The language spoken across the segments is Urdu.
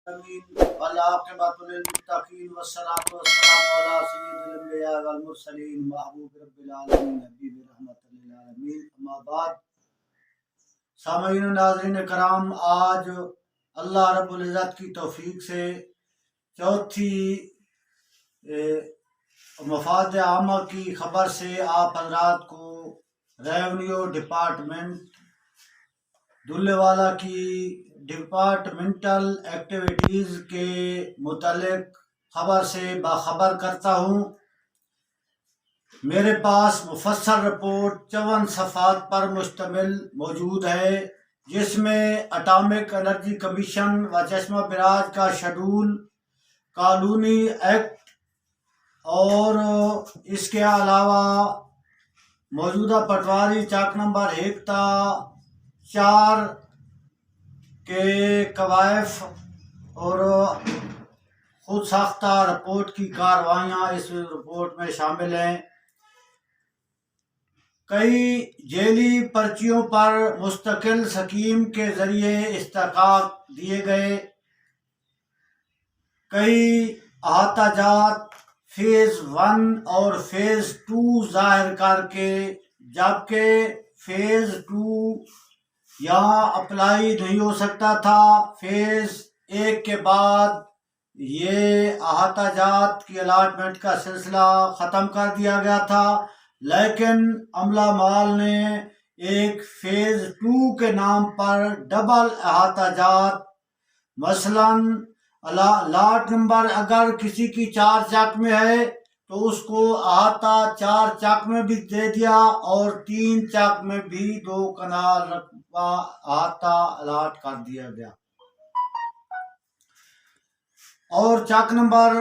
آمین والعاقبۃ للمتقین والصلاۃ والسلام علی سید الانبیاء والمرسلین محبوب رب العالمین حبیب رحمت للعالمین اما بعد۔ سامعین و ناظرین کرام، آج اللہ رب العزت کی توفیق سے چوتھی مفاد عامہ کی خبر سے آپ حضرات کو ریونیو ڈپارٹمنٹ دلے والا کی ڈپارٹمنٹل ایکٹیویٹیز کے متعلق خبر سے باخبر کرتا ہوں۔ میرے پاس مفصل رپورٹ 54 صفحات پر مشتمل موجود ہے، جس میں اٹامک انرجی کمیشن و چشمہ براج کا شیڈول، کالونی ایکٹ اور اس کے علاوہ موجودہ پٹواری چاک نمبر 1 تا 4 کے کوائف اور خود ساختہ رپورٹ کی کارروائیاں اس رپورٹ میں شامل ہیں۔ کئی جیلی پرچیوں پر مستقل سکیم کے ذریعے استحقاق دیے گئے، کئی احاطہ جات فیز 1 اور فیز 2 ظاہر کر کے، جبکہ فیز 2 یہاں اپلائی نہیں ہو سکتا تھا۔ فیز 1 کے بعد یہ احاطہ جات کی الاٹمنٹ کا سلسلہ ختم کر دیا گیا تھا، لیکن عملہ مال نے ایک فیز 2 کے نام پر ڈبل احاطہ جات، مثلاً لاٹ نمبر اگر کسی کی 4 چک میں ہے تو اس کو احاطہ 4 چک میں بھی دے دیا اور 3 چک میں بھی 2 کنال رقبہ احاطہ الاٹ کر دیا گیا۔ اور چک نمبر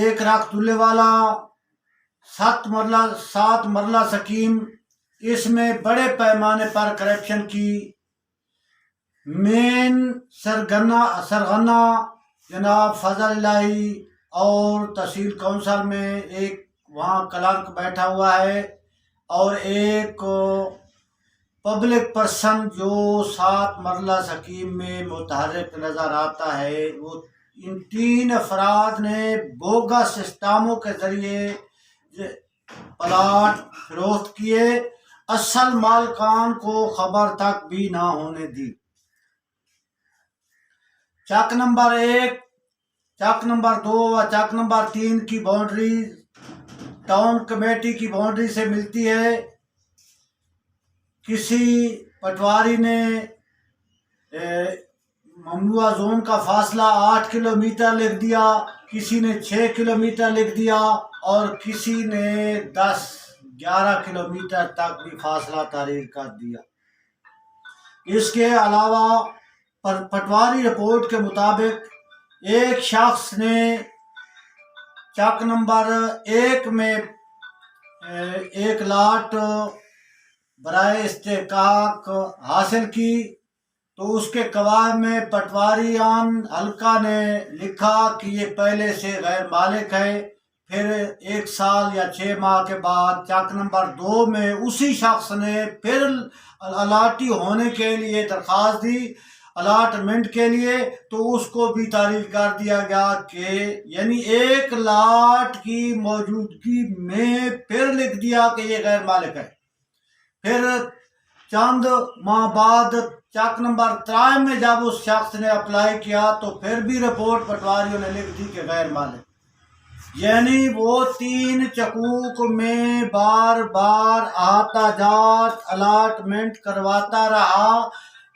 1 رخ دلے والا 7 مرلہ سکیم، اس میں بڑے پیمانے پر کرپشن کی مین سرغنہ جناب فضل الہی اور تحصیل کونسل میں ایک وہاں کلرک بیٹھا ہوا ہے اور ایک پبلک پرسن جو 7 مرلہ سکیم میں متحرک نظر آتا ہے، وہ ان 3 افراد نے بوگس سسٹموں کے ذریعے پلاٹ فروخت کیے، اصل مالکان کو خبر تک بھی نہ ہونے دی۔ چک نمبر 1، چک نمبر 2 و چک نمبر 3 کی باؤنڈری ٹاؤن کمیٹی کی باؤنڈری سے ملتی ہے۔ کسی پٹواری نے ممنوعہ زون کا فاصلہ 8 کلومیٹر لکھ دیا، کسی نے 6 کلومیٹر لکھ دیا اور کسی نے 10-11 کلومیٹر تک بھی فاصلہ تعریف کر دیا۔ اس کے علاوہ پٹواری رپورٹ کے مطابق ایک شخص نے چک نمبر 1 میں ایک لاٹ برائے استحقاق حاصل کی تو اس کے قواعد میں پٹواریان حلقہ نے لکھا کہ یہ پہلے سے غیر مالک ہے۔ پھر 1 سال یا 6 ماہ کے بعد چک نمبر 2 میں اسی شخص نے پھر الاٹی ہونے کے لیے درخواست دی الاٹمنٹ کے لیے، تو اس کو بھی تعریف کر دیا گیا کہ یعنی ایک لاٹ کی موجودگی میں پھر لکھ دیا کہ یہ غیر مالک ہے۔ پھر چند ماہ بعد چک نمبر 3 میں جب اس شخص نے اپلائی کیا تو پھر بھی رپورٹ پٹواریوں نے لکھ دی کہ غیر مالک، یعنی وہ 3 چکوک میں بار بار احاطہ جات الاٹمنٹ کرواتا رہا،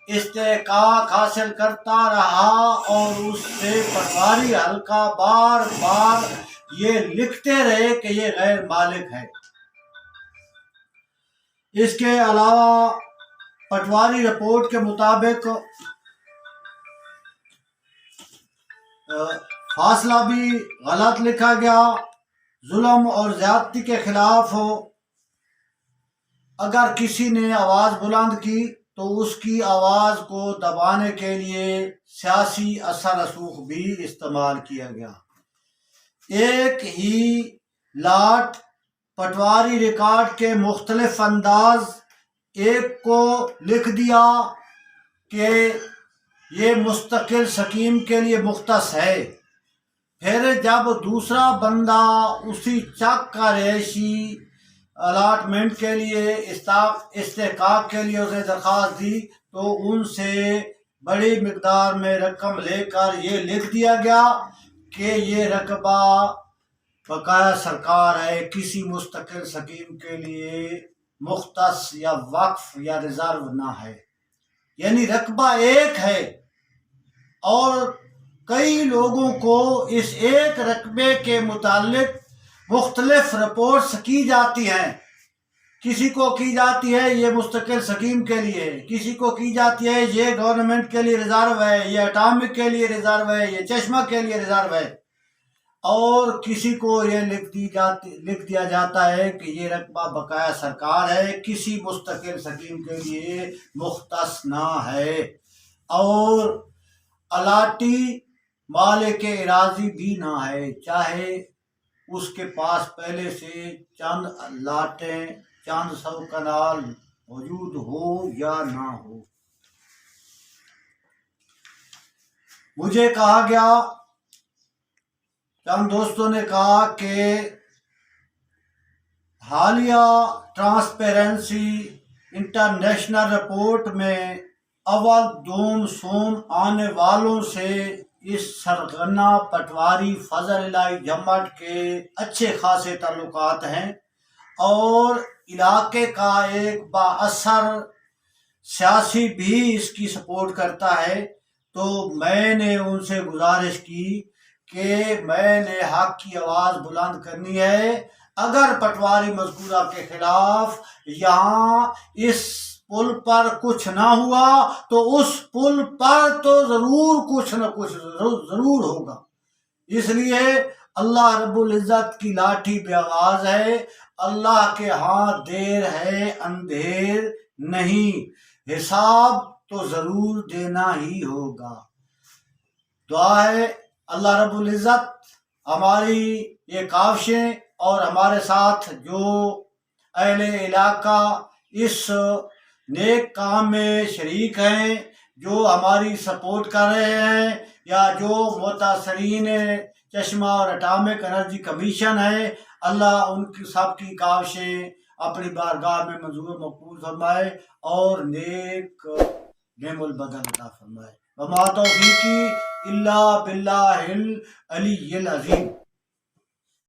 استحقاق حاصل کرتا رہا اور اس سے پٹواری حلقہ بار بار یہ لکھتے رہے کہ یہ غیر مالک ہے۔ اس کے علاوہ پٹواری رپورٹ کے مطابق فاصلہ بھی غلط لکھا گیا۔ ظلم اور زیادتی کے خلاف اگر کسی نے آواز بلند کی تو اس کی آواز کو دبانے کے لیے سیاسی اثر رسوخ بھی استعمال کیا گیا۔ ایک ہی لاٹ پٹواری ریکارڈ کے مختلف انداز، ایک کو لکھ دیا کہ یہ مستقل سکیم کے لیے مختص ہے۔ پھر جب دوسرا بندہ اسی چک کا رہائشی الاٹمنٹ کے لیے استحقاق کے لیے اسے درخواست دی تو ان سے بڑی مقدار میں رقم لے کر یہ لکھ دیا گیا کہ یہ رقبہ بقایا سرکار ہے، کسی مستقل سکیم کے لیے مختص یا وقف یا ریزرو نہ ہے۔ یعنی رقبہ ایک ہے اور کئی لوگوں کو اس ایک رقبے کے متعلق مختلف رپورٹس کی جاتی ہیں۔ کسی کو کی جاتی ہے یہ مستقل سکیم کے لیے، کسی کو کی جاتی ہے یہ گورنمنٹ کے لیے ریزرو ہے، یہ اٹامک کے لیے ریزرو ہے، یہ چشمہ کے لیے ریزرو ہے، اور کسی کو یہ لکھ دیا جاتا ہے کہ یہ رقبہ بقایا سرکار ہے، کسی مستقل سکیم کے لیے مختص نہ ہے۔ اور الاٹی مالک اراضی بھی نہ ہے، چاہے اس کے پاس پہلے سے چند لاٹیں، چند سو کنال موجود ہو یا نہ ہو۔ مجھے کہا گیا، چند دوستوں نے کہا کہ حالیہ ٹرانسپیرنسی انٹرنیشنل رپورٹ میں اول دوم سوم آنے والوں سے اس سرغنہ پٹواری فضل الہی جمٹ کے اچھے خاصے تعلقات ہیں اور علاقے کا ایک بااثر سیاسی بھی اس کی سپورٹ کرتا ہے۔ تو میں نے ان سے گزارش کی کہ میں نے حق کی آواز بلند کرنی ہے، اگر پٹواری مذکورہ کے خلاف یہاں اس پل پر کچھ نہ ہوا تو اس پل پر تو ضرور کچھ نہ کچھ ضرور ہوگا۔ اس لیے اللہ رب العزت کی لاٹھی بے آواز ہے، اللہ کے ہاں دیر ہے اندھیر نہیں، حساب تو ضرور دینا ہی ہوگا۔ دعا ہے اللہ رب العزت ہماری یہ کاوشیں اور ہمارے ساتھ جو اہل علاقہ اس نیک کام میں شریک ہیں، جو ہماری سپورٹ کر رہے ہیں، یا جو متاثرین چشمہ اور اٹامک انرجی کمیشن ہے، اللہ ان کی سب کی کاوشیں اپنی بارگاہ میں منظور و مقبول فرمائے اور نیک نعم البدل عطا فرمائے۔ وما توفیقی الا باللہ العلی العظیم۔